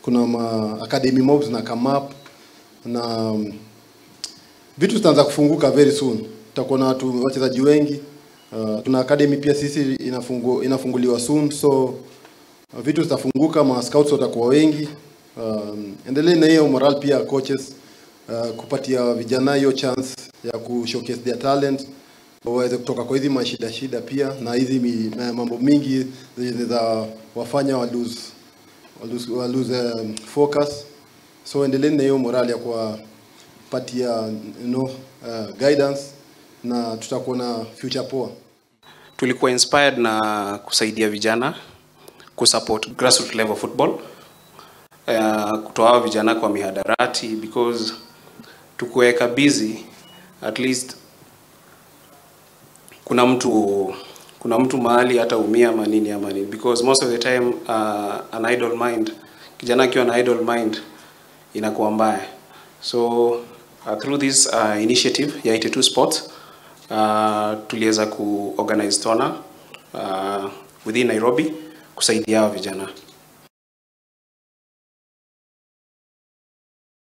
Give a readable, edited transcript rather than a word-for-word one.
kuna academy mobs na come up na vitu zitaanza kufunguka very soon. Tutakuwa na wachezaji wengi. Tuna academy pia sisi inafunguliwa soon, so vitu zitafunguka, ma scouts watakuwa wengi. Endelee na hiyo moral pia coaches kupatia vijana hiyo chance ya ku showcase their talent, waweze kutoka kwa hizi mashida pia na hizi mambo mingi za wafanya wa lose focus. So endelee na hiyo moral ya kupatia guidance na tutakuwa na future poa. Tulikuwa inspired na kusaidia vijana kusupport grassroots level football, kutoa vijana kwa mihadarati, because tukuweka busy at least kuna mtu mahali hata umia manini ya manini, because most of the time an idle mind, kijana akiwa na idle mind inakuwa mbaya. So through this initiative ya 82 Sports tuliweza ku organize tournament within Nairobi kusaidia vijana.